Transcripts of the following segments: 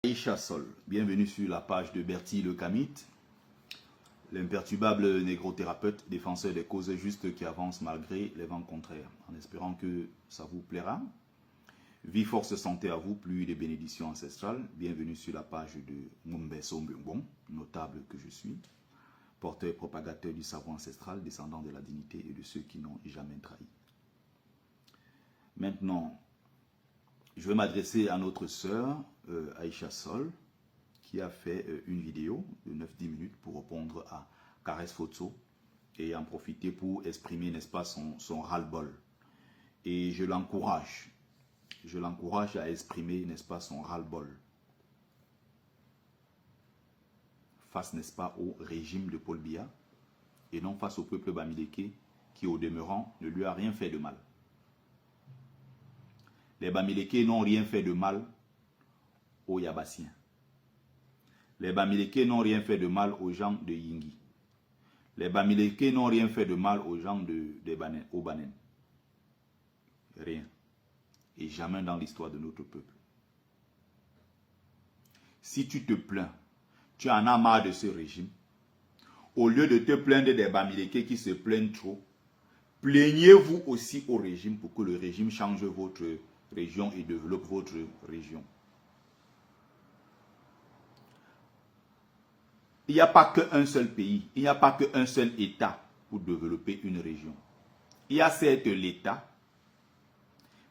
Aïcha Sol, bienvenue sur la page de Bertie le Kamite, l'imperturbable négro-thérapeute, défenseur des causes justes qui avance malgré les vents contraires. En espérant que ça vous plaira. Vie, force, santé à vous, plus de bénédictions ancestrales. Bienvenue sur la page de Mumbeso Mbungbon, notable que je suis, porteur et propagateur du savoir ancestral, descendant de la dignité et de ceux qui n'ont jamais trahi. Maintenant, je vais m'adresser à notre sœur Aïcha Sol, qui a fait une vidéo de 9-10 minutes pour répondre à Caresse Fotso et en profiter pour exprimer, n'est-ce pas, son ras-le-bol. Et je l'encourage à exprimer, n'est-ce pas, son ras-le-bol face, n'est-ce pas, au régime de Paul Biya et non face au peuple bamileke qui, au demeurant, ne lui a rien fait de mal. Les Bamileke n'ont rien fait de mal aux Yabassiens. Les Bamileke n'ont rien fait de mal aux gens de Yingi. Les Bamileke n'ont rien fait de mal aux gens au Banen. Rien. Et jamais dans l'histoire de notre peuple. Si tu te plains, tu en as marre de ce régime, au lieu de te plaindre des Bamileke qui se plaignent trop, plaignez-vous aussi au régime pour que le régime change votre région et développe votre région. Il n'y a pas qu'un seul pays, il n'y a pas qu'un seul État pour développer une région. Il y a certes l'État,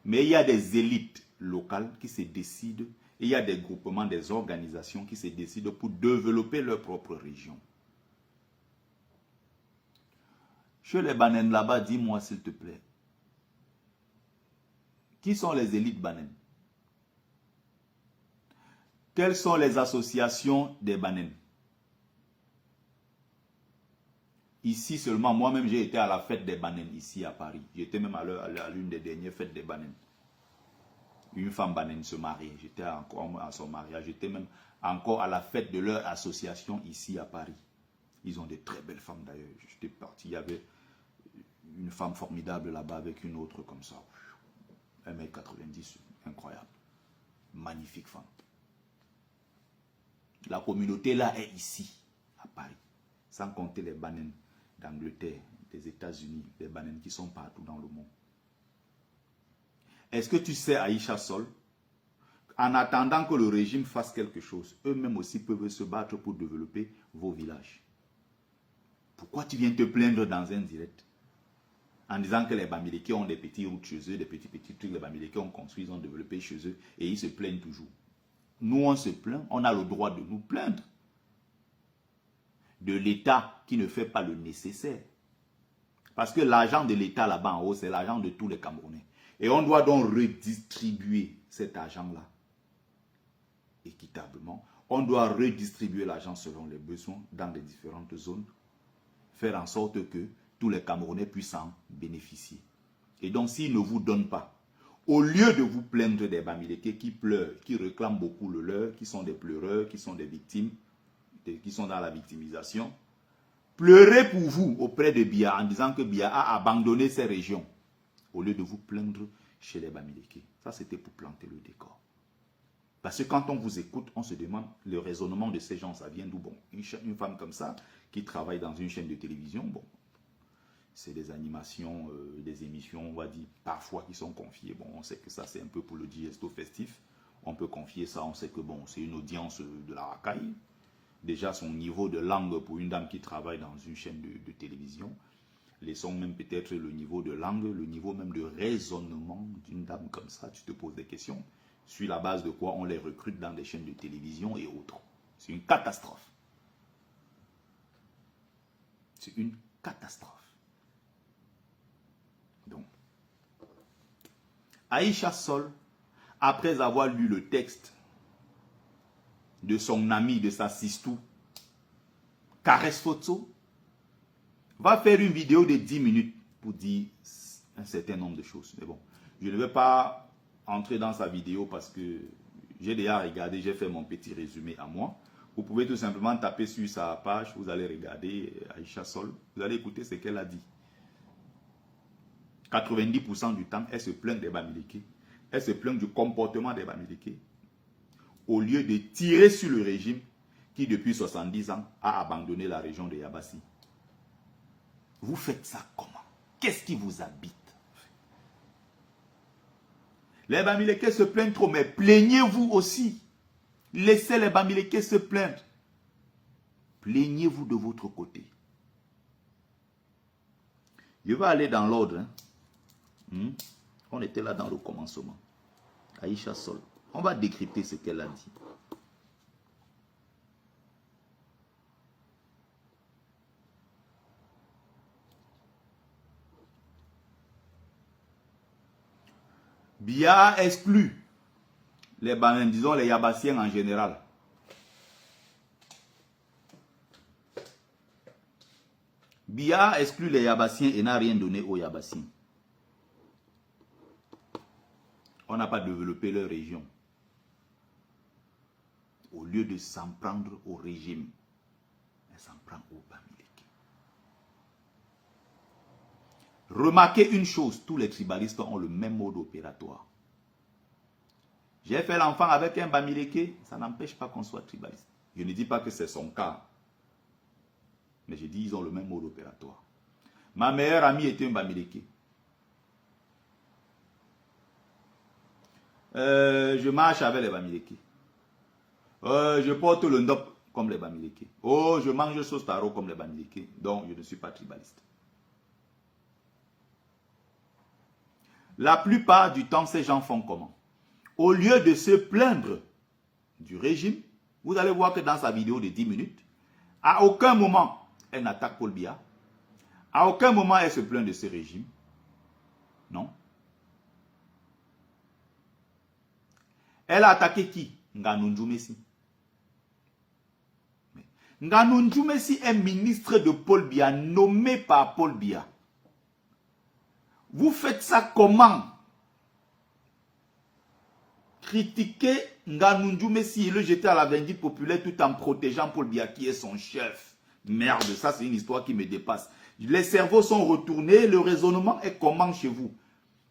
mais il y a des élites locales qui se décident, et il y a des groupements, des organisations qui se décident pour développer leur propre région. Chez les Banen là-bas, dis-moi s'il te plaît, qui sont les élites Banen? Quelles sont les associations des Banen? Ici seulement, moi-même j'ai été à la fête des Banen ici à Paris. J'étais même à l'une des dernières fêtes des Banen. Une femme Banen se mariait. J'étais encore à son mariage. J'étais même encore à la fête de leur association ici à Paris. Ils ont de très belles femmes d'ailleurs. J'étais parti, il y avait une femme formidable là-bas avec une autre comme ça. 1m90, incroyable. Magnifique femme. La communauté là est ici, à Paris. Sans compter les Banen d'Angleterre, des États-Unis, les Banen qui sont partout dans le monde. Est-ce que tu sais, Aïcha Sol, en attendant que le régime fasse quelque chose, eux-mêmes aussi peuvent se battre pour développer vos villages. Pourquoi tu viens te plaindre dans un direct en disant que les Bamileke ont des petits routes chez eux, des petits trucs, les Bamileke ont construit, ils ont développé chez eux et ils se plaignent toujours. Nous, on se plaint, on a le droit de nous plaindre de l'État qui ne fait pas le nécessaire. Parce que l'argent de l'État là-bas en haut, c'est l'argent de tous les Camerounais. Et on doit donc redistribuer cet argent-là équitablement. On doit redistribuer l'argent selon les besoins dans les différentes zones. Faire en sorte que tous les Camerounais puissent en bénéficier. Et donc, s'ils ne vous donnent pas, au lieu de vous plaindre des Bamileke qui pleurent, qui réclament beaucoup le leur, qui sont des pleureurs, qui sont des victimes, qui sont dans la victimisation, pleurez pour vous auprès de Biya en disant que Biya a abandonné ces régions, au lieu de vous plaindre chez les Bamileke. Ça, c'était pour planter le décor. Parce que quand on vous écoute, on se demande le raisonnement de ces gens, ça vient d'où? Bon, une femme comme ça, qui travaille dans une chaîne de télévision, bon, c'est des animations, des émissions, on va dire, parfois qui sont confiées. Bon, on sait que ça, c'est un peu pour le digesto festif. On peut confier ça, on sait que bon, c'est une audience de la racaille. Déjà, son niveau de langue pour une dame qui travaille dans une chaîne de télévision, laissons même peut-être le niveau de langue, le niveau même de raisonnement d'une dame comme ça, tu te poses des questions. Sur la base de quoi on les recrute dans des chaînes de télévision et autres. C'est une catastrophe. C'est une catastrophe. Donc, Aïcha Sol, après avoir lu le texte de son ami, de sa sistou, Caresse Fotso, va faire une vidéo de 10 minutes pour dire un certain nombre de choses. Mais bon, je ne vais pas entrer dans sa vidéo parce que j'ai déjà regardé, j'ai fait mon petit résumé à moi. Vous pouvez tout simplement taper sur sa page, vous allez regarder Aïcha Sol, vous allez écouter ce qu'elle a dit. 90% du temps, elle se plaint des Bamileke. Elle se plaint du comportement des Bamileke. au lieu de tirer sur le régime qui depuis 70 ans a abandonné la région de Yabassi. Vous faites ça comment? Qu'est-ce qui vous habite? Les Bamileke se plaignent trop, mais plaignez-vous aussi. Laissez les Bamileke se plaindre. Plaignez-vous de votre côté. Je vais aller dans l'ordre. Hein. On était là dans le commencement. Aïcha Sol. On va décrypter ce qu'elle a dit. Biya exclut les Bamen, disons les Yabassiens en général. Biya exclut les Yabassiens et n'a rien donné aux Yabassiens. On n'a pas développé leur région. Au lieu de s'en prendre au régime, elle s'en prend au Bamileke. Remarquez une chose, tous les tribalistes ont le même mode opératoire. J'ai fait l'enfant avec un Bamileke, ça n'empêche pas qu'on soit tribaliste. Je ne dis pas que c'est son cas. Mais je dis qu'ils ont le même mode opératoire. Ma meilleure amie était un Bamileke. Je marche avec les Bamileke. Je porte le ndop comme les Bamileke. Oh, je mange sauce taro comme les Bamileke. Donc, je ne suis pas tribaliste. La plupart du temps, ces gens font comment? Au lieu de se plaindre du régime, vous allez voir que dans sa vidéo de 10 minutes, à aucun moment, elle n'attaque Paul Biya. À aucun moment, elle se plaint de ce régime. Non. Elle a attaqué qui? Nganou Ndjoumessi. Nganou Ndjoumessi est ministre de Paul Biya, nommé par Paul Biya. Vous faites ça comment? Critiquer Nganou Ndjoumessi et le jeter à la vindicte populaire tout en protégeant Paul Biya qui est son chef. Merde, ça c'est une histoire qui me dépasse. Les cerveaux sont retournés, le raisonnement est comment chez vous?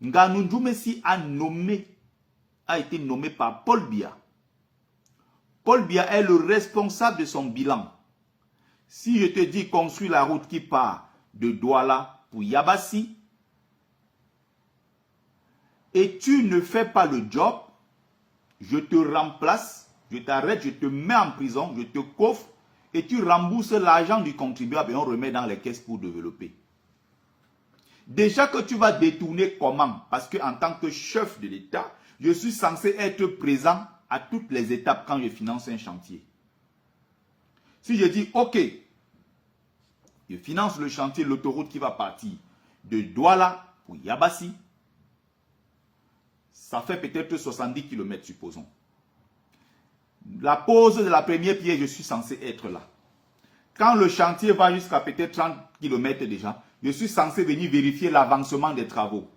Nganou Ndjoumessi a été nommé par Paul Biya. Paul Biya est le responsable de son bilan. Si je te dis construire la route qui part de Douala pour Yabassi, et tu ne fais pas le job, je te remplace, je t'arrête, je te mets en prison, je te coffre, et tu rembourses l'argent du contribuable et on remet dans les caisses pour développer. Déjà que tu vas détourner comment? Parce qu'en tant que chef de l'État, je suis censé être présent à toutes les étapes quand je finance un chantier. Si je dis, ok, je finance le chantier, l'autoroute qui va partir de Douala pour Yabassi, ça fait peut-être 70 km, supposons. La pose de la première pierre, je suis censé être là. Quand le chantier va jusqu'à peut-être 30 km déjà, je suis censé venir vérifier l'avancement des travaux.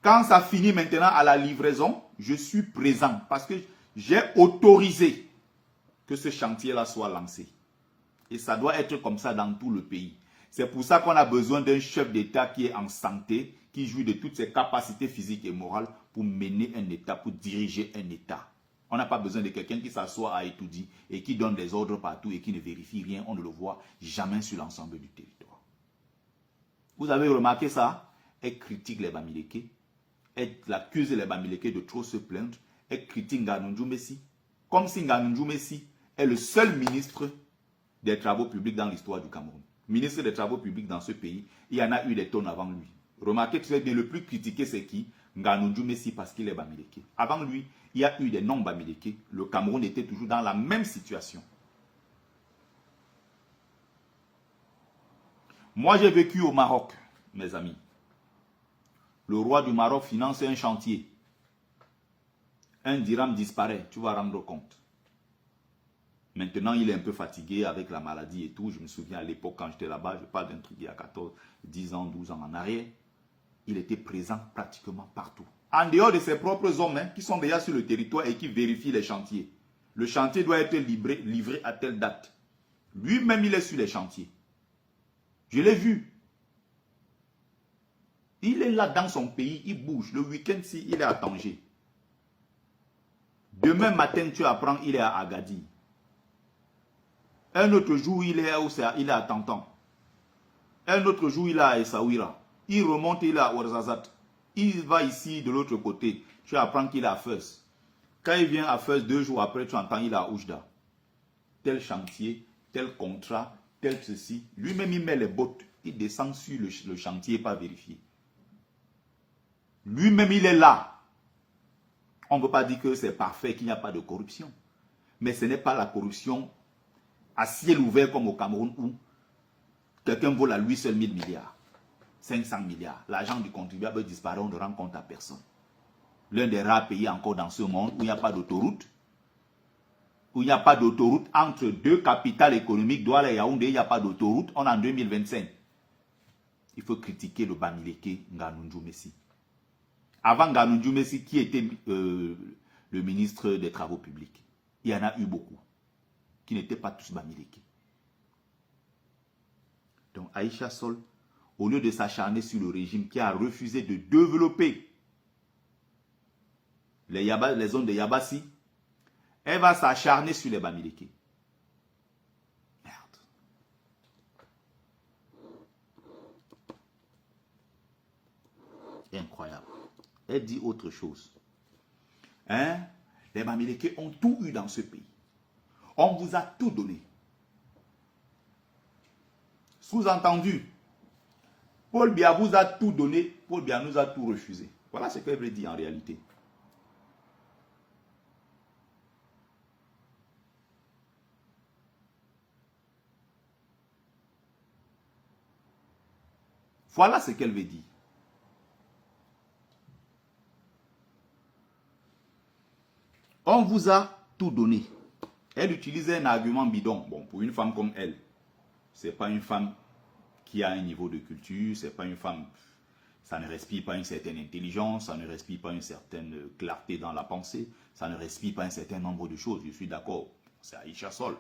Quand ça finit maintenant à la livraison, je suis présent parce que j'ai autorisé que ce chantier-là soit lancé. Et ça doit être comme ça dans tout le pays. C'est pour ça qu'on a besoin d'un chef d'État qui est en santé, qui jouit de toutes ses capacités physiques et morales pour mener un État, pour diriger un État. On n'a pas besoin de quelqu'un qui s'assoit à étudier et qui donne des ordres partout et qui ne vérifie rien. On ne le voit jamais sur l'ensemble du territoire. Vous avez remarqué ça? Elle critique les Bamileke. Elle accuse les Bamileke de trop se plaindre. Elle critique Nganou Ndjoumessi. Comme si Nganou Ndjoumessi est le seul ministre des travaux publics dans l'histoire du Cameroun. Ministre des travaux publics dans ce pays, il y en a eu des tonnes avant lui. Remarquez très bien, le plus critiqué c'est qui? Nganou Ndjoumessi parce qu'il est Bamileke. Avant lui, il y a eu des non-Bamileke. Le Cameroun était toujours dans la même situation. Moi, j'ai vécu au Maroc, mes amis. Le roi du Maroc finance un chantier. Un dirham disparaît, tu vas rendre compte. Maintenant, il est un peu fatigué avec la maladie et tout. Je me souviens à l'époque, quand j'étais là-bas, je parle d'un truc il y a 14, 10 ans, 12 ans en arrière. Il était présent pratiquement partout. En dehors de ses propres hommes qui sont déjà sur le territoire et qui vérifient les chantiers. Le chantier doit être livré à telle date. Lui-même, il est sur les chantiers. Je l'ai vu. Il est là dans son pays, il bouge. Le week-end, il est à Tanger. Demain matin, tu apprends, il est à Agadir. Un autre jour, il est à Tantan. Un autre jour, il est à Essaouira. Il remonte, il est à Ouarzazate. Il va ici, de l'autre côté. Tu apprends qu'il est à Fès. Quand il vient à Fès, 2 jours après, tu entends qu'il est à Oujda. Tel chantier, tel contrat, tel ceci. Lui-même, il met les bottes. Il descend sur le chantier, pas vérifié. Lui-même, il est là. On ne peut pas dire que c'est parfait, qu'il n'y a pas de corruption. Mais ce n'est pas la corruption à ciel ouvert comme au Cameroun où quelqu'un vole à lui seul 1000 milliards, 500 milliards. L'argent du contribuable disparaît, on ne rend compte à personne. L'un des rares pays encore dans ce monde où il n'y a pas d'autoroute, où il n'y a pas d'autoroute entre 2 capitales économiques, Douala et Yaoundé, il n'y a pas d'autoroute, on est en 2025. Il faut critiquer le Bamileke Ngannou Messi. Avant Ngannou Messi, qui était le ministre des Travaux publics? Il y en a eu beaucoup, qui n'étaient pas tous Bamileke. Donc Aïcha Sol, au lieu de s'acharner sur le régime qui a refusé de développer les zones de Yabassi, elle va s'acharner sur les Bamileke. Merde. Incroyable. Elle dit autre chose. Hein? Les Bamileke ont tout eu dans ce pays. On vous a tout donné. Sous-entendu, Paul Biya vous a tout donné, Paul Biya nous a tout refusé. Voilà ce qu'elle veut dire en réalité. Voilà ce qu'elle veut dire. On vous a tout donné. Elle utilisait un argument bidon. Bon, pour une femme comme elle, c'est pas une femme qui a un niveau de culture, c'est pas une femme, ça ne respire pas une certaine intelligence, ça ne respire pas une certaine clarté dans la pensée, ça ne respire pas un certain nombre de choses. Je suis d'accord, c'est Aïcha Sol.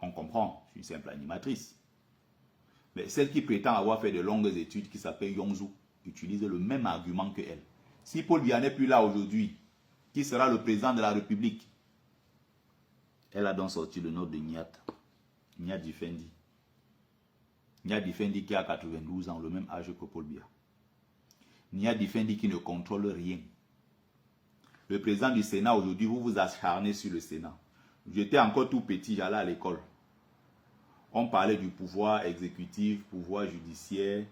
On comprend, je suis une simple animatrice. Mais celle qui prétend avoir fait de longues études, qui s'appelle Yongzou, utilise le même argument que elle. Si Paul Biya n'est plus là aujourd'hui, qui sera le président de la République? Elle a donc sorti le nom de Niat. Niat Difendi. Niat Difendi qui a 92 ans, le même âge que Paul Biya. Niat Difendi qui ne contrôle rien. Le président du Sénat aujourd'hui, vous vous acharnez sur le Sénat. J'étais encore tout petit, j'allais à l'école. On parlait du pouvoir exécutif, pouvoir judiciaire,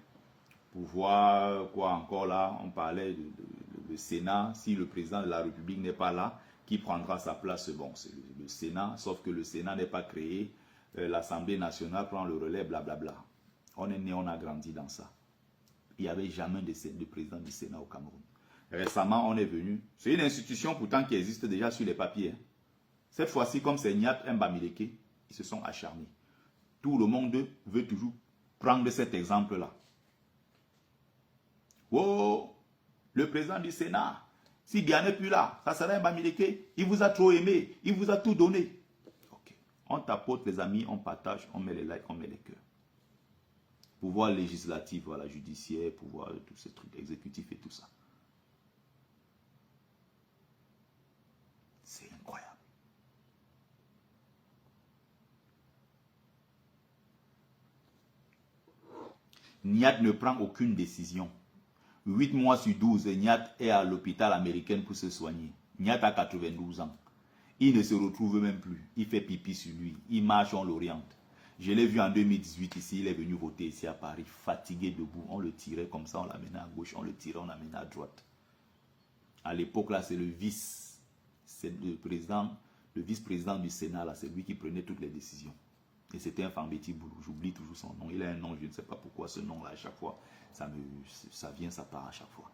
pouvoir, quoi encore là, on parlait du Sénat. Si le président de la République n'est pas là, qui prendra sa place? Bon, c'est le Sénat, sauf que le Sénat n'est pas créé, l'Assemblée nationale prend le relais, blablabla. On est né, on a grandi dans ça. Il n'y avait jamais de président du Sénat au Cameroun. Récemment, on est venu, c'est une institution pourtant qui existe déjà sur les papiers. Hein. Cette fois-ci, comme c'est Niat Mbamileke, ils se sont acharnés. Tout le monde veut toujours prendre cet exemple-là. Oh, le président du Sénat, si Biya n'est plus là, ça sera un Mbamileke. Il vous a trop aimé, il vous a tout donné. Ok. On tapote les amis, on partage, on met les likes, on met les cœurs. Pouvoir législatif, voilà, judiciaire, pouvoir tous ces trucs, exécutifs et tout ça. C'est incroyable. Niat ne prend aucune décision. 8 mois sur 12, Niat est à l'hôpital américain pour se soigner. Niat a 92 ans. Il ne se retrouve même plus. Il fait pipi sur lui. Il marche, on l'oriente. Je l'ai vu en 2018 ici. Il est venu voter ici à Paris, fatigué debout. On le tirait comme ça, on l'amenait à gauche. On le tirait, on l'amenait à droite. À l'époque, là, c'est le vice. C'est le vice-président du Sénat, là. C'est lui qui prenait toutes les décisions. Et c'était un Fambeti Boulou. J'oublie toujours son nom. Il a un nom, je ne sais pas pourquoi ce nom-là, à chaque fois, ça vient, ça part à chaque fois.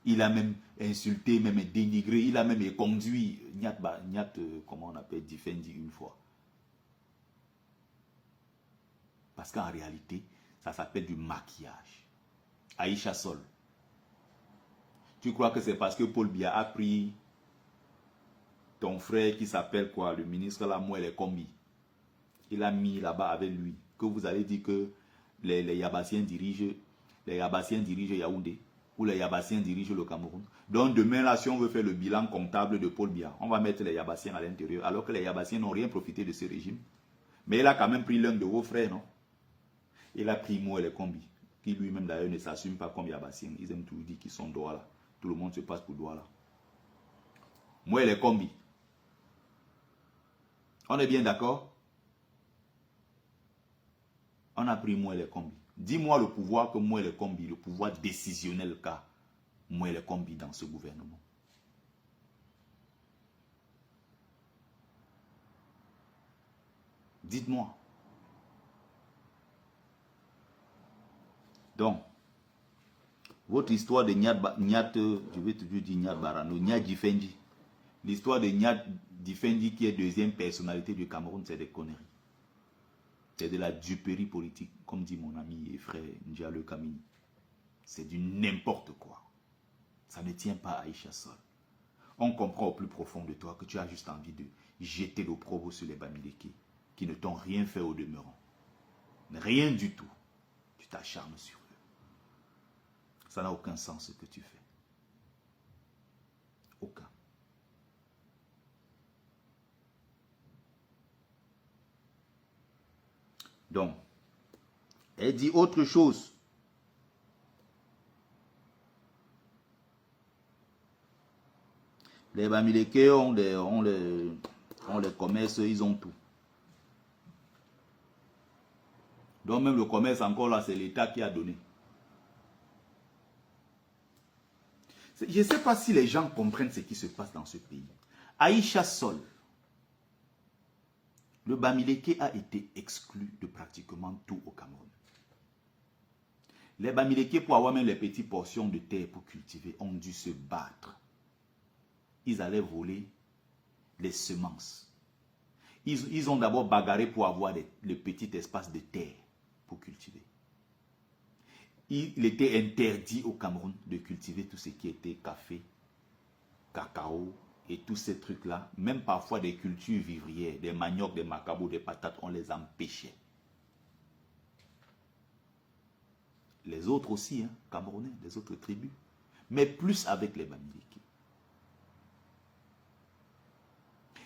Il a même insulté, même dénigré, il a même conduit Niat, comment on appelle, Difendi une fois. Parce qu'en réalité, ça s'appelle du maquillage. Aïcha Sol. Tu crois que c'est parce que Paul Biya a pris ton frère qui s'appelle quoi, le ministre Lamouel et Kombi, il a mis là-bas avec lui, que vous allez dire que les Yabassiens dirigent Yaoundé? où les Yabassiens dirigent le Cameroun. Donc demain, là, si on veut faire le bilan comptable de Paul Biya, on va mettre les Yabassiens à l'intérieur, alors que les Yabassiens n'ont rien profité de ce régime. Mais il a quand même pris l'un de vos frères, non? Il a pris Moué Kombi, qui lui-même d'ailleurs ne s'assume pas comme Yabassien. Ils aiment toujours dire qu'ils sont Douala. Tout le monde se passe pour Douala. Moué Kombi. On est bien d'accord? On a pris Moué Kombi. Dis-moi le pouvoir que Moué Kombi, le pouvoir décisionnel qu'a Moué Kombi dans ce gouvernement. Dites-moi. Donc, votre histoire de Nyat, je vais toujours dire Nyat Barano, Nyat Difendi. L'histoire de Nyat Difendi qui est deuxième personnalité du Cameroun, c'est des conneries. C'est de la duperie politique, comme dit mon ami et frère Ndialo Kamini. C'est du n'importe quoi. Ça ne tient pas à Aïcha Sol. On comprend au plus profond de toi que tu as juste envie de jeter l'opprobre sur les Bamileke, qui ne t'ont rien fait au demeurant. Rien du tout. Tu t'acharnes sur eux. Ça n'a aucun sens ce que tu fais. Aucun. Donc, elle dit autre chose. Les Bamileke ont les commerces, ils ont tout. Donc même le commerce encore là, c'est l'État qui a donné. Je ne sais pas si les gens comprennent ce qui se passe dans ce pays. Aïcha Sol, le Bamileke a été exclu de pratiquement tout au Cameroun. Les Bamileke, pour avoir même les petites portions de terre pour cultiver, ont dû se battre. Ils allaient voler les semences. Ils ont d'abord bagarré pour avoir le petit espace de terre pour cultiver. Il était interdit au Cameroun de cultiver tout ce qui était café, cacao et tous ces trucs-là. Même parfois des cultures vivrières, des maniocs, des macabos, des patates, on les empêchait. Les autres aussi, hein, Camerounais, les autres tribus. Mais plus avec les Bamileke.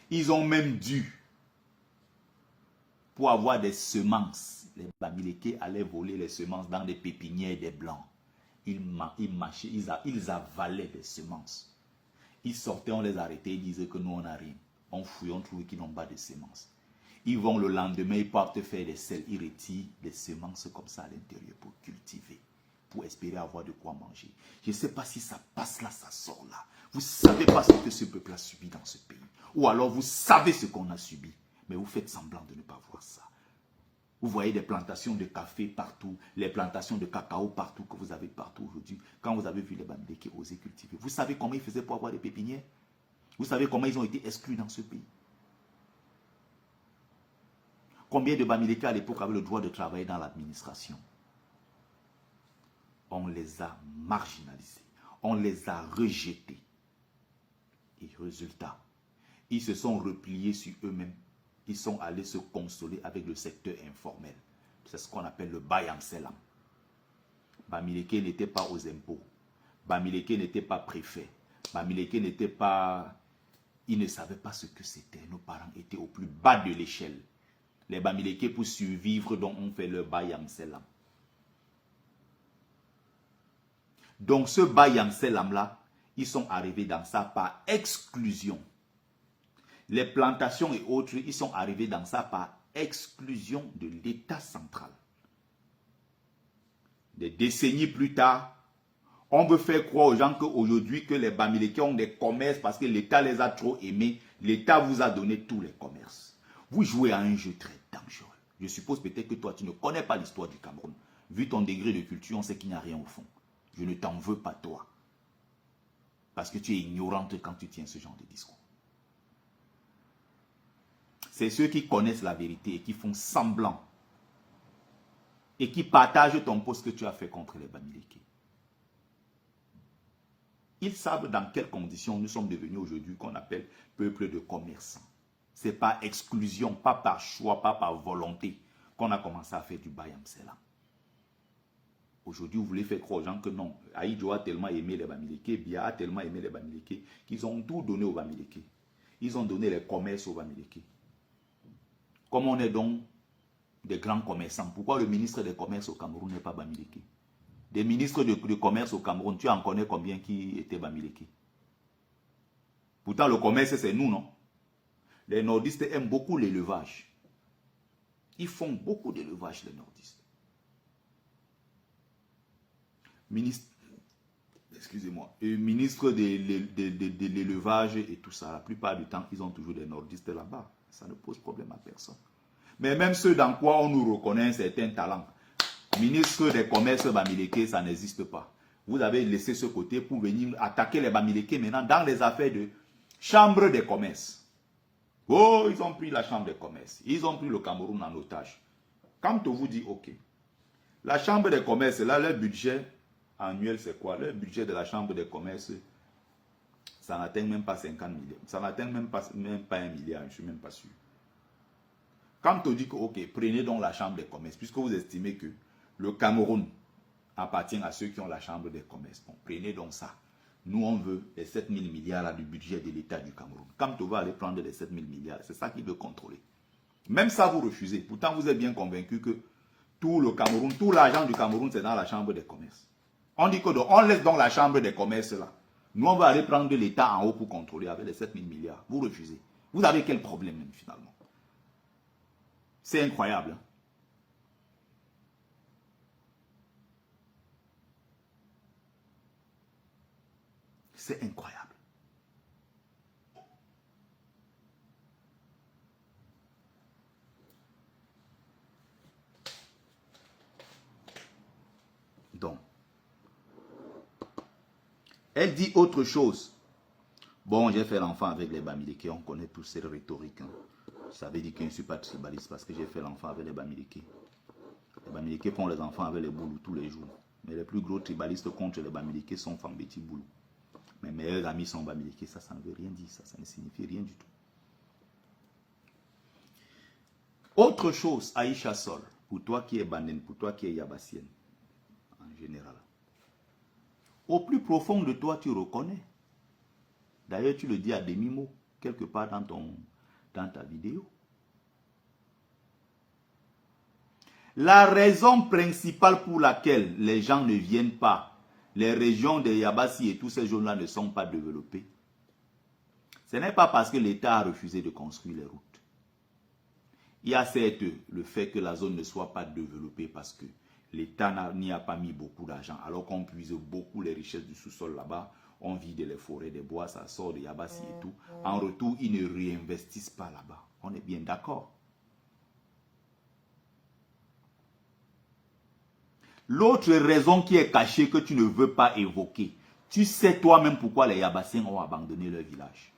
Ils ont même dû, pour avoir des semences, les Bamileke allaient voler les semences dans des pépinières des Blancs. Ils marchaient, ils avalaient des semences. Ils sortaient, on les arrêtait, ils disaient que nous on n'a rien. On fouille, on trouve qu'ils n'ont pas de semences. Ils vont le lendemain, ils partent faire des sels, ils retirent des semences comme ça à l'intérieur pour cultiver, pour espérer avoir de quoi manger. Je ne sais pas si ça passe là, ça sort là. Vous ne savez pas ce que ce peuple a subi dans ce pays. Ou alors vous savez ce qu'on a subi, mais vous faites semblant de ne pas voir ça. Vous voyez des plantations de café partout, les plantations de cacao partout que vous avez partout aujourd'hui. Quand vous avez vu les Bamileke oser cultiver, vous savez comment ils faisaient pour avoir des pépinières? Vous savez comment ils ont été exclus dans ce pays? Combien de Bamileke à l'époque avaient le droit de travailler dans l'administration? On les a marginalisés, on les a rejetés. Et résultat, ils se sont repliés sur eux-mêmes. Ils sont allés se consoler avec le secteur informel. C'est ce qu'on appelle le Bayam Selam. Bamileke n'était pas aux impôts. Bamileke n'était pas préfet. Bamileke n'était pas... Ils ne savaient pas ce que c'était. Nos parents étaient au plus bas de l'échelle. Les Bamileke, pour survivre, donc on fait le Bayam Selam. Donc ce Bayam Selam là, ils sont arrivés dans ça par exclusion. Les plantations et autres, ils sont arrivés dans ça par exclusion de l'État central. Des décennies plus tard, on veut faire croire aux gens qu'aujourd'hui, que les Bamileke ont des commerces parce que l'État les a trop aimés. L'État vous a donné tous les commerces. Vous jouez à un jeu très dangereux. Je suppose peut-être que toi, tu ne connais pas l'histoire du Cameroun. Vu ton degré de culture, on sait qu'il n'y a rien au fond. Je ne t'en veux pas, toi. Parce que tu es ignorante quand tu tiens ce genre de discours. C'est ceux qui connaissent la vérité et qui font semblant et qui partagent ton poste que tu as fait contre les Bamileke. Ils savent dans quelles conditions nous sommes devenus aujourd'hui qu'on appelle peuple de commerçants. C'est par exclusion, pas par choix, pas par volonté qu'on a commencé à faire du Bayam Selam. Aujourd'hui, vous voulez faire croire aux gens que non. Aïdjo a tellement aimé les Bamileke, Bia a tellement aimé les Bamileke, qu'ils ont tout donné aux Bamileke. Ils ont donné les commerces aux Bamileke. Comme on est donc des grands commerçants, pourquoi le ministre des commerces au Cameroun n'est pas Bamileke? Des ministres de commerce au Cameroun, tu en connais combien qui étaient Bamileke? Pourtant, le commerce, c'est nous, non? Les nordistes aiment beaucoup l'élevage. Ils font beaucoup d'élevage, les nordistes. Excusez-moi, ministre de l'élevage et tout ça, la plupart du temps, ils ont toujours des nordistes là-bas. Ça ne pose problème à personne. Mais même ceux dans quoi on nous reconnaît un certain talent, ministre des commerces Bamileke, ça n'existe pas. Vous avez laissé ce côté pour venir attaquer les Bamileke maintenant dans les affaires de chambre des commerces. Oh, ils ont pris la chambre des commerces. Ils ont pris le Cameroun en otage. Quand on vous dit, ok, la chambre des commerces, là, le budget annuel, c'est quoi? Le budget de la chambre des commerces, ça n'atteint même pas 50 millions. Ça n'atteint même pas 1 milliard, je ne suis même pas sûr. Quand on dit que, ok, prenez donc la chambre des commerces, puisque vous estimez que le Cameroun appartient à ceux qui ont la chambre des commerces. Bon, prenez donc ça. Nous, on veut les 7 000 milliards là, du budget de l'État du Cameroun. Quand on va aller prendre les 7 000 milliards, c'est ça qu'il veut contrôler. Même ça, vous refusez. Pourtant, vous êtes bien convaincu que tout le Cameroun, tout l'argent du Cameroun, c'est dans la chambre des commerces. On dit qu'on laisse donc la chambre des commerces là. Nous, on va aller prendre l'État en haut pour contrôler avec les 7 000 milliards. Vous refusez. Vous avez quel problème même finalement? C'est incroyable. Hein? C'est incroyable. Donc, elle dit autre chose. Bon, j'ai fait l'enfant avec les Bamileke, on connaît tous cette rhétorique. Hein. Ça veut dire que je ne suis pas tribaliste parce que j'ai fait l'enfant avec les Bamileke. Les Bamileke font les enfants avec les Boulous tous les jours. Mais les plus gros tribalistes contre les Bamileke sont Fambeti Boulou. Mes meilleurs amis sont Bamileke, ça ne veut rien dire, ça ne signifie rien du tout. Autre chose, Aïcha Sol, pour toi qui es Banen, pour toi qui es Yabassienne, en général. Au plus profond de toi, tu reconnais. D'ailleurs, tu le dis à demi-mot, quelque part dans ta vidéo. La raison principale pour laquelle les gens ne viennent pas, les régions de Yabassi et tous ces zones-là ne sont pas développées, ce n'est pas parce que l'État a refusé de construire les routes. Il y a certes le fait que la zone ne soit pas développée parce que l'État n'y a pas mis beaucoup d'argent, alors qu'on puise beaucoup les richesses du sous-sol là-bas, on vide les forêts, des bois, ça sort de Yabassi et tout. En retour, ils ne réinvestissent pas là-bas. On est bien d'accord. L'autre raison qui est cachée que tu ne veux pas évoquer, tu sais toi-même pourquoi les Yabassiens ont abandonné leur village.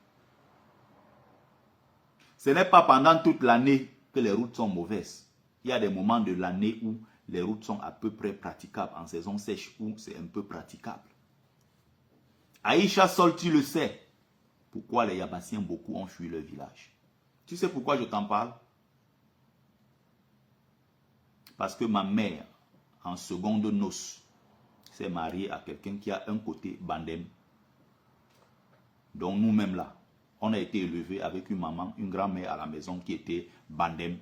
Ce n'est pas pendant toute l'année que les routes sont mauvaises. Il y a des moments de l'année où les routes sont à peu près praticables, en saison sèche où c'est un peu praticable. Aïcha Sol, tu le sais, pourquoi les Yabassiens beaucoup ont fui leur village. Tu sais pourquoi je t'en parle? Parce que ma mère, en seconde noce, s'est mariée à quelqu'un qui a un côté bandem. Donc nous-mêmes là, on a été élevés avec une maman, une grand-mère à la maison qui était bandem.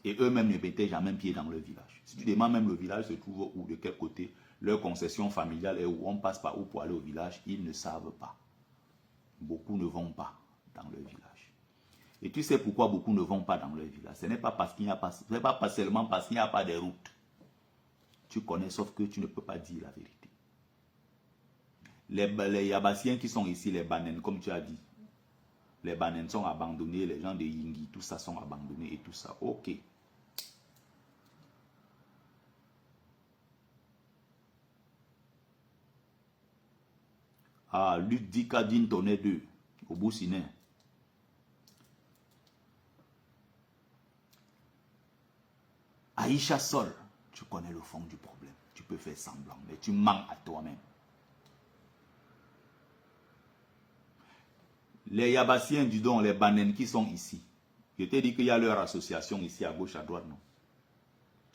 Et eux-mêmes ne mettaient jamais pied dans leur village. Si tu demandes même le village se trouve où, de quel côté, leur concession familiale est où, on passe par où pour aller au village, ils ne savent pas. Beaucoup ne vont pas dans leur village. Et tu sais pourquoi beaucoup ne vont pas dans leur village? Ce n'est pas parce qu'il n'y a pas, ce n'est pas seulement parce qu'il n'y a pas de route. Tu connais, sauf que tu ne peux pas dire la vérité. Les Yabassiens qui sont ici, les Banen, comme tu as dit, les Banen sont abandonnés, les gens de Yingi, tout ça sont abandonnés et tout ça. Ok. Ah, Luc Dika Din Tonnet 2, au Boussinet. Aïcha Sol, tu connais le fond du problème. Tu peux faire semblant, mais tu mens à toi-même. Les Yabassiens, du don, les Banen qui sont ici. Je t'ai dit qu'il y a leur association ici à gauche, à droite, non?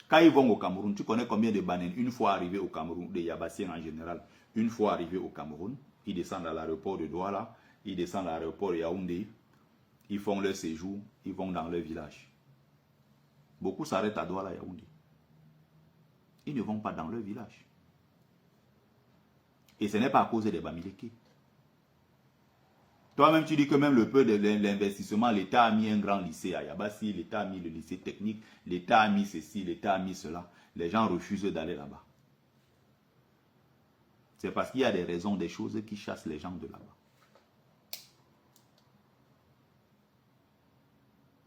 Quand ils vont au Cameroun, tu connais combien de Banènes, une fois arrivés au Cameroun, des Yabassiens en général, une fois arrivés au Cameroun, ils descendent à l'aéroport de Douala, ils descendent à l'aéroport de Yaoundé, ils font leur séjour, ils vont dans leur village. Beaucoup s'arrêtent à Douala, Yaoundé. Ils ne vont pas dans leur village. Et ce n'est pas à cause des Bamileke. Toi-même, tu dis que même le peu de l'investissement, l'État a mis un grand lycée à Yabassi, l'État a mis le lycée technique, l'État a mis ceci, l'État a mis cela. Les gens refusent d'aller là-bas. C'est parce qu'il y a des raisons, des choses qui chassent les gens de là-bas.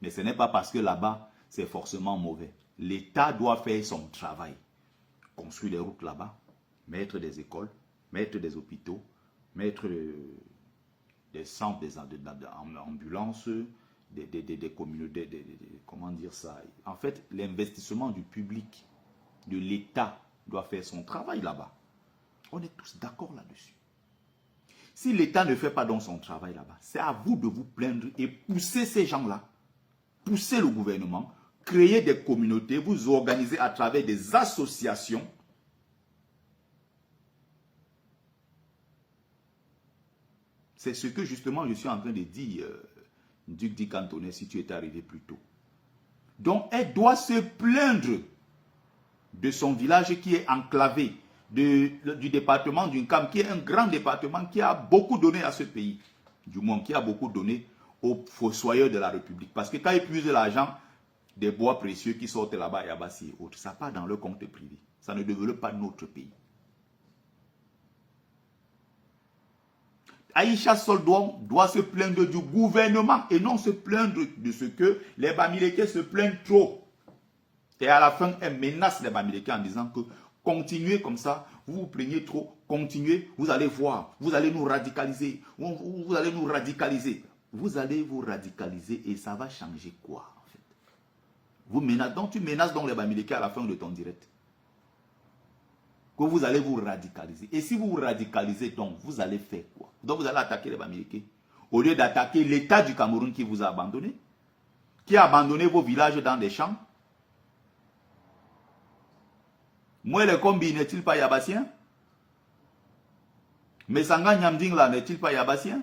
Mais ce n'est pas parce que là-bas, c'est forcément mauvais. L'État doit faire son travail. Construire des routes là-bas, mettre des écoles, mettre des hôpitaux, mettre des centres, des ambulances, des communautés, comment dire ça. En fait, l'investissement du public, de l'État, doit faire son travail là-bas. On est tous d'accord là-dessus. Si l'État ne fait pas donc son travail là-bas, c'est à vous de vous plaindre et pousser ces gens-là, pousser le gouvernement, créer des communautés, vous organiser à travers des associations. C'est ce que justement je suis en train de dire, Duc Di Cantonais, si tu étais arrivé plus tôt. Donc elle doit se plaindre de son village qui est enclavé, du département d'Uncam, qui est un grand département qui a beaucoup donné à ce pays. Du moins, qui a beaucoup donné aux fossoyeurs de la République. Parce que quand ils puisent l'argent des bois précieux qui sortent là-bas, à Yabassi et autres, ça part dans leur compte privé. Ça ne développe pas notre pays. Aïcha Sol doit se plaindre du gouvernement et non se plaindre de ce que les Bamileke se plaignent trop. Et à la fin, elle menace les Bamileke en disant que continuez comme ça, vous vous plaignez trop, continuez, vous allez voir, vous allez nous radicaliser, vous allez nous radicaliser. Vous allez vous radicaliser et ça va changer quoi en fait? Vous menacez, donc tu menaces donc les Bamileke à la fin de ton direct. Que vous allez vous radicaliser. Et si vous vous radicalisez, donc, vous allez faire quoi? Donc, vous allez attaquer les Bamileke. Au lieu d'attaquer l'État du Cameroun qui vous a abandonné, qui a abandonné vos villages dans des champs. Moi, le Kombi n'est-il pas yabassien? Mesanga Nyamding là n'est-il pas yabassien?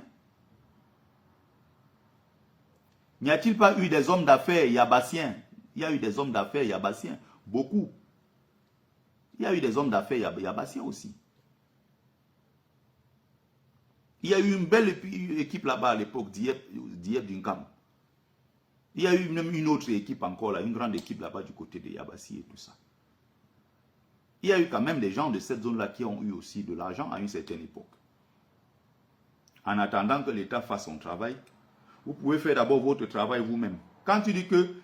N'y a-t-il pas eu des hommes d'affaires yabassiens? Il y a eu des hommes d'affaires yabassiens. Beaucoup. Il y a eu des hommes d'affaires yabassiens aussi. Il y a eu une belle équipe là-bas à l'époque d'Iep Dunkam. Il y a eu même une autre équipe encore là, une grande équipe là-bas du côté de Yabassi et tout ça. Il y a eu quand même des gens de cette zone-là qui ont eu aussi de l'argent à une certaine époque. En attendant que l'État fasse son travail, vous pouvez faire d'abord votre travail vous-même. Quand tu dis que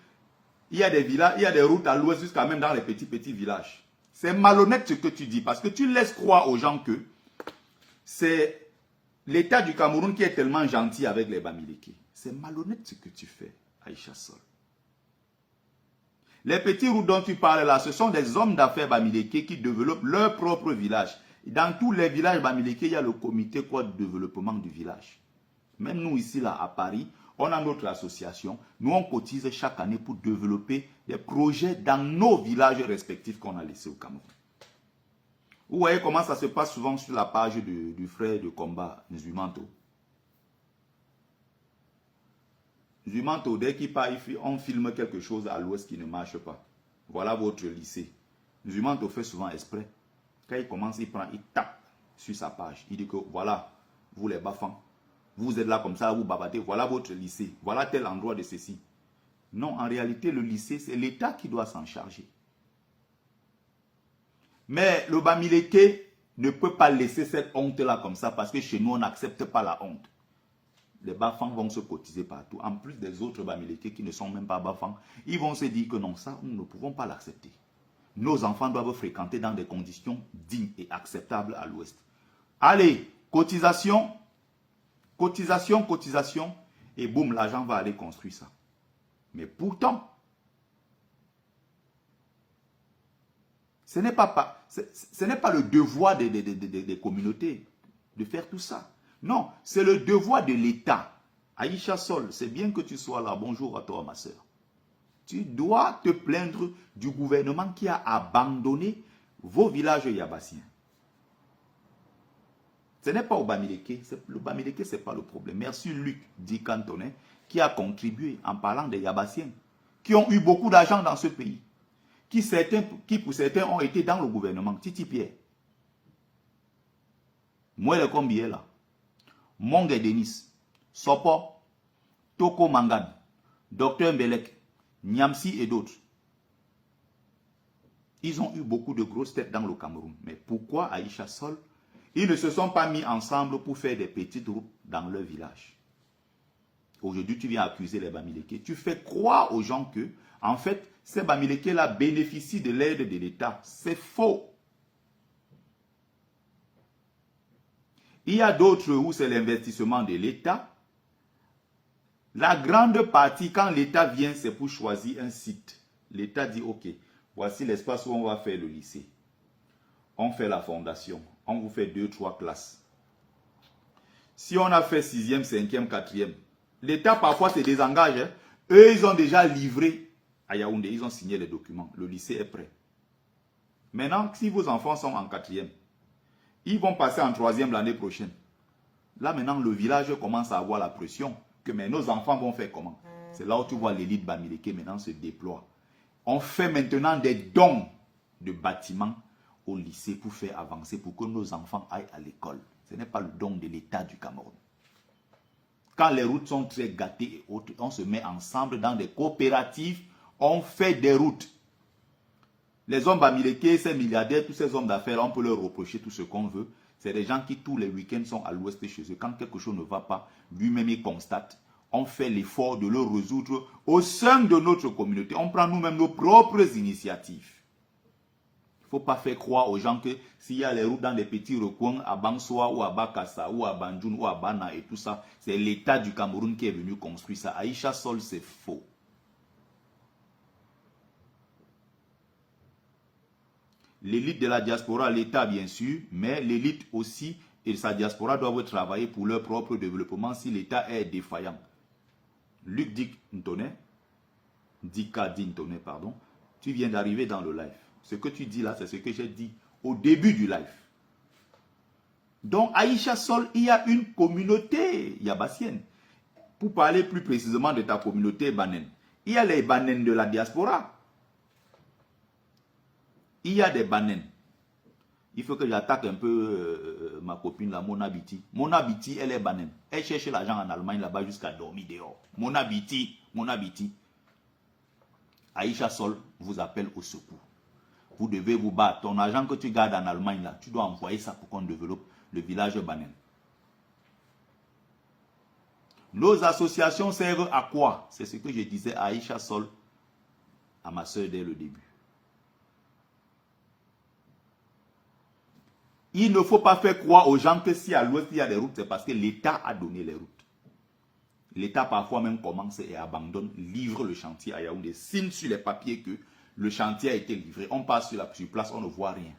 il y a des villages, il y a des routes à l'ouest jusqu'à même dans les petits villages. C'est malhonnête ce que tu dis parce que tu laisses croire aux gens que c'est l'État du Cameroun qui est tellement gentil avec les Bamileke. C'est malhonnête ce que tu fais, Aïcha Sol. Les petits routes dont tu parles là, ce sont des hommes d'affaires Bamileke qui développent leur propre village. Dans tous les villages Bamileke, il y a le comité de développement du village. Même nous ici là à Paris, on a notre association. Nous on cotise chaque année pour développer des projets dans nos villages respectifs qu'on a laissés au Cameroun. Vous voyez comment ça se passe souvent sur la page du frère de combat, Nzumanto. Nzumanto, dès qu'il part, on filme quelque chose à l'ouest qui ne marche pas. Voilà votre lycée. Nzumanto fait souvent exprès. Quand il commence, il tape sur sa page. Il dit que voilà, vous les Bafans, vous êtes là comme ça, vous babatez, voilà votre lycée, voilà tel endroit de ceci. Non, en réalité, le lycée, c'est l'État qui doit s'en charger. Mais le Bamileke ne peut pas laisser cette honte-là comme ça parce que chez nous, on n'accepte pas la honte. Les Bafans vont se cotiser partout. En plus des autres Bamileke qui ne sont même pas Bafans, ils vont se dire que non, ça, nous ne pouvons pas l'accepter. Nos enfants doivent fréquenter dans des conditions dignes et acceptables à l'Ouest. Allez, cotisation, cotisation, cotisation, et boum, l'argent va aller construire ça. Mais pourtant, ce n'est pas le devoir des communautés de faire tout ça. Non, c'est le devoir de l'État. Aïcha Sol, c'est bien que tu sois là. Bonjour à toi, ma soeur. Tu dois te plaindre du gouvernement qui a abandonné vos villages yabassiens. Ce n'est pas au Bamileke. Le Bamileke, ce n'est pas le problème. Merci Luc Di Cantonet qui a contribué en parlant des yabassiens qui ont eu beaucoup d'argent dans ce pays. Qui pour certains ont été dans le gouvernement. Titi Pierre. Moi, le combien là. Monge Denis. Sopo. Toko Mangan. Docteur Mbelek. Niamsi et d'autres. Ils ont eu beaucoup de grosses têtes dans le Cameroun. Mais pourquoi Aïcha Sol? Ils ne se sont pas mis ensemble pour faire des petites routes dans leur village. Aujourd'hui, tu viens accuser les Bamileke. Tu fais croire aux gens que, en fait, ces Bamileke-là bénéficient de l'aide de l'État. C'est faux. Il y a d'autres où c'est l'investissement de l'État. La grande partie, quand l'État vient, c'est pour choisir un site. L'État dit, ok, voici l'espace où on va faire le lycée. On fait la fondation. On vous fait 2-3 classes. Si on a fait 6e, 5e, 4e, l'État parfois se désengage. Hein. Eux, ils ont déjà livré à Yaoundé. Ils ont signé les documents. Le lycée est prêt. Maintenant, si vos enfants sont en 4e, ils vont passer en 3e l'année prochaine. Là, maintenant, le village commence à avoir la pression que mais nos enfants vont faire comment? C'est là où tu vois l'élite Bamileke maintenant se déploie. On fait maintenant des dons de bâtiments au lycée pour faire avancer, pour que nos enfants aillent à l'école. Ce n'est pas le don de l'État du Cameroun. Quand les routes sont très gâtées et autres, on se met ensemble dans des coopératives, on fait des routes. Les hommes Bamileke, ces milliardaires, tous ces hommes d'affaires, on peut leur reprocher tout ce qu'on veut. C'est des gens qui tous les week-ends sont à l'ouest chez eux. Quand quelque chose ne va pas, lui-même il constate. On fait l'effort de le résoudre au sein de notre communauté. On prend nous-mêmes nos propres initiatives. Il ne faut pas faire croire aux gens que s'il y a les routes dans des petits recoins à Bangsoa ou à Bakassa ou à Banjoun ou à Bana et tout ça, c'est l'État du Cameroun qui est venu construire ça. Aïcha Sol, c'est faux. L'élite de la diaspora, l'État bien sûr, mais l'élite aussi et sa diaspora doivent travailler pour leur propre développement si l'État est défaillant. Luc Dika Dintone, pardon, tu viens d'arriver dans le live. Ce que tu dis là, c'est ce que j'ai dit au début du live. Donc, Aïcha Sol, il y a une communauté yabassienne. Pour parler plus précisément de ta communauté Banen, il y a les Banen de la diaspora. Il y a des Banen. Il faut que j'attaque un peu ma copine là, Mona Biti. Mona Biti, elle est Banen. Elle cherche l'argent en Allemagne là-bas jusqu'à dormir dehors. Mona Biti. Aïcha Sol vous appelle au secours. Vous devez vous battre. Ton argent que tu gardes en Allemagne là, tu dois envoyer ça pour qu'on développe le village Banen. Nos associations servent à quoi? C'est ce que je disais à Aïcha Sol, à ma soeur dès le début. Il ne faut pas faire croire aux gens que si à l'ouest il y a des routes, c'est parce que l'État a donné les routes. L'État parfois même commence et abandonne, livre le chantier à Yaoundé, signe sur les papiers que le chantier a été livré. On passe sur place, on ne voit rien.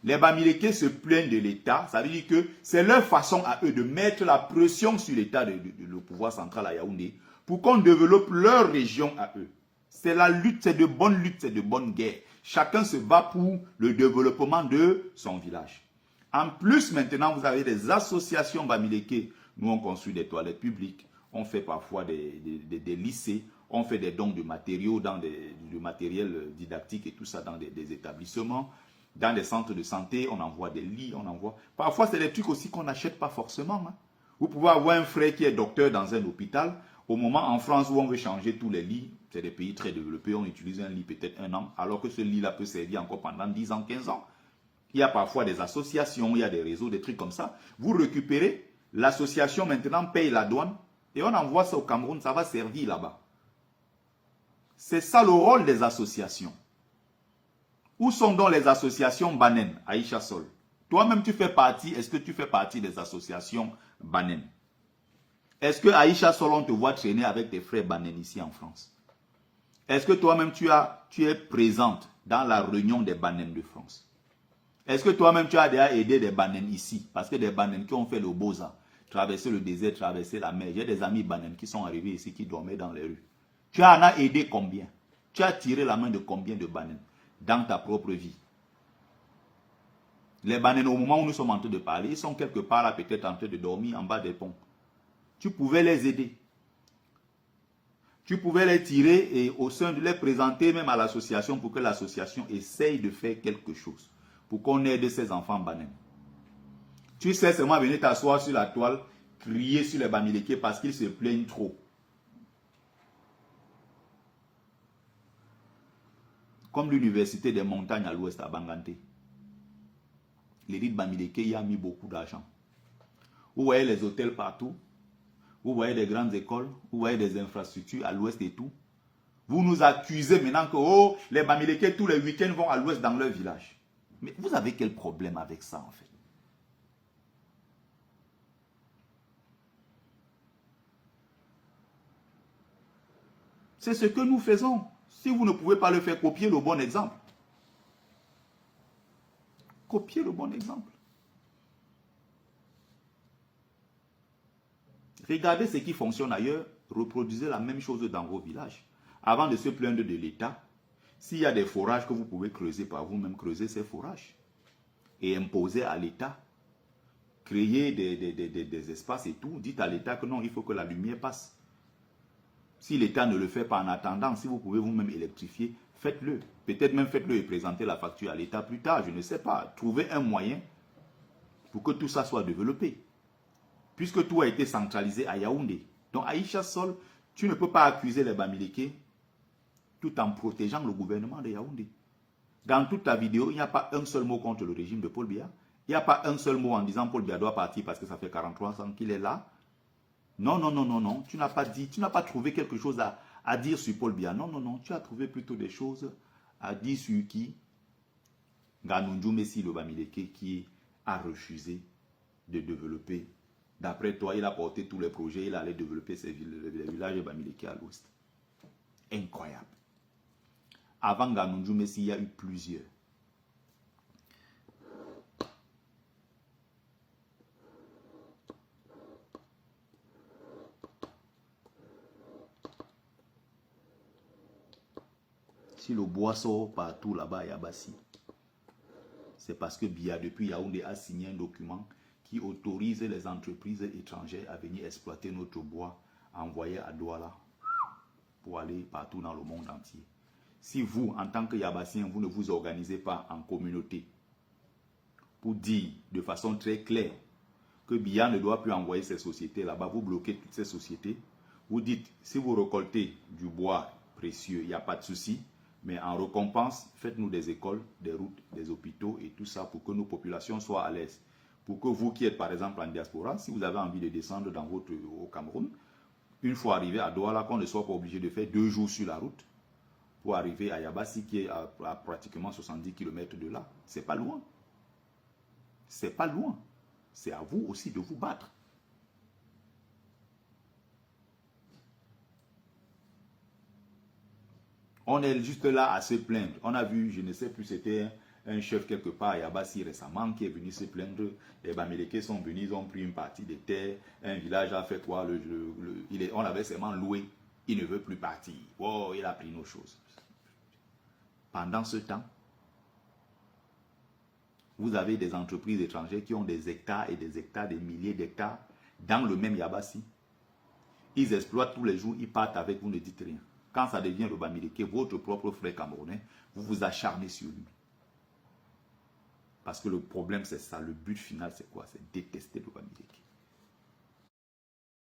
Les Bamileke se plaignent de l'État, ça veut dire que c'est leur façon à eux de mettre la pression sur l'État, le pouvoir central à Yaoundé, pour qu'on développe leur région à eux. C'est la lutte, c'est de bonnes luttes, c'est de bonnes guerres. Chacun se bat pour le développement de son village. En plus, maintenant, vous avez des associations Bamileke. Nous, on construit des toilettes publiques. On fait parfois des lycées. On fait des dons de matériaux, du matériel didactique et tout ça dans des établissements. Dans des centres de santé, on envoie des lits, on envoie... Parfois, c'est des trucs aussi qu'on n'achète pas forcément. Hein. Vous pouvez avoir un frère qui est docteur dans un hôpital. Au moment en France où on veut changer tous les lits, c'est des pays très développés, on utilise un lit peut-être 1 an, alors que ce lit-là peut servir encore pendant 10 ans, 15 ans. Il y a parfois des associations, il y a des réseaux, des trucs comme ça. Vous récupérez, l'association maintenant paye la douane, et on envoie ça au Cameroun, ça va servir là-bas. C'est ça le rôle des associations. Où sont donc les associations Banen, Aïcha Sol? Toi-même tu fais partie, est-ce que tu fais partie des associations Banen? Est-ce que Aïcha Sol, on te voit traîner avec tes frères Banen ici en France? Est-ce que toi-même tu es présente dans la réunion des Banen de France? Est-ce que toi-même tu as déjà aidé des Banen ici? Parce que des Banen qui ont fait le Boza, traverser le désert, traverser la mer. J'ai des amis Banen qui sont arrivés ici, qui dormaient dans les rues. Tu en as aidé combien? Tu as tiré la main de combien de Banen dans ta propre vie? Les Banen, au moment où nous sommes en train de parler, ils sont quelque part là, peut-être en train de dormir en bas des ponts. Tu pouvais les aider. Tu pouvais les tirer et au sein de les présenter même à l'association pour que l'association essaye de faire quelque chose. Pour qu'on aide ces enfants Banen. Tu sais seulement venir t'asseoir sur la toile, crier sur les Bamileke parce qu'ils se plaignent trop. Comme l'université des montagnes à l'ouest à Banganté. L'élite Bamileke y a mis beaucoup d'argent. Vous voyez les hôtels partout. Vous voyez des grandes écoles. Vous voyez des infrastructures à l'ouest et tout. Vous nous accusez maintenant que oh, les Bamileke tous les week-ends vont à l'ouest dans leur village. Mais vous avez quel problème avec ça en fait? C'est ce que nous faisons. Si vous ne pouvez pas le faire, copiez le bon exemple. Copiez le bon exemple. Regardez ce qui fonctionne ailleurs, reproduisez la même chose dans vos villages. Avant de se plaindre de l'État, s'il y a des forages que vous pouvez creuser par vous-même, creusez ces forages. Et imposez à l'État, créer des espaces et tout. Dites à l'État que non, il faut que la lumière passe. Si l'État ne le fait pas en attendant, si vous pouvez vous-même électrifier, faites-le. Peut-être même faites-le et présentez la facture à l'État plus tard, je ne sais pas. Trouvez un moyen pour que tout ça soit développé. Puisque tout a été centralisé à Yaoundé. Donc Aïcha Sol, tu ne peux pas accuser les Bamileke tout en protégeant le gouvernement de Yaoundé. Dans toute ta vidéo, il n'y a pas un seul mot contre le régime de Paul Biya. Il n'y a pas un seul mot en disant Paul Biya doit partir parce que ça fait 43 ans qu'il est là. Non, non, non, non, non. Tu n'as pas dit, tu n'as pas trouvé quelque chose à dire sur Paul Biya. Non, non, non. Tu as trouvé plutôt des choses à dire sur qui? Ganunju Messi le Bamileke qui a refusé de développer. D'après toi, il a porté tous les projets, il allait développer les villages de Bamileke à l'ouest. Incroyable. Avant Ganunju Messi, il y a eu plusieurs. Si le bois sort partout là-bas à Yabassi, c'est parce que Biya, depuis Yaoundé, a signé un document qui autorise les entreprises étrangères à venir exploiter notre bois envoyé à Douala pour aller partout dans le monde entier. Si vous, en tant que Yabassien, vous ne vous organisez pas en communauté pour dire de façon très claire que Biya ne doit plus envoyer ces sociétés là-bas, vous bloquez toutes ces sociétés, vous dites, si vous récoltez du bois précieux, il n'y a pas de souci, mais en récompense, faites-nous des écoles, des routes, des hôpitaux et tout ça pour que nos populations soient à l'aise. Pour que vous qui êtes par exemple en diaspora, si vous avez envie de descendre au Cameroun, une fois arrivé à Douala, qu'on ne soit pas obligé de faire 2 jours sur la route pour arriver à Yabassi qui est à pratiquement 70 km de là. C'est pas loin. C'est pas loin. C'est à vous aussi de vous battre. On est juste là à se plaindre. On a vu, je ne sais plus, c'était un chef quelque part à Yabassi récemment qui est venu se plaindre. Les Bamileke sont venus, ils ont pris une partie des terres. Un village a fait quoi? On l'avait seulement loué. Il ne veut plus partir. Oh, il a pris nos choses. Pendant ce temps, vous avez des entreprises étrangères qui ont des hectares et des hectares, des milliers d'hectares dans le même Yabassi. Ils exploitent tous les jours, ils partent avec, vous ne dites rien. Quand ça devient le Bamileke, votre propre frère camerounais, vous vous acharnez sur lui. Parce que le problème, c'est ça. Le but final, c'est quoi? C'est détester le Bamileke.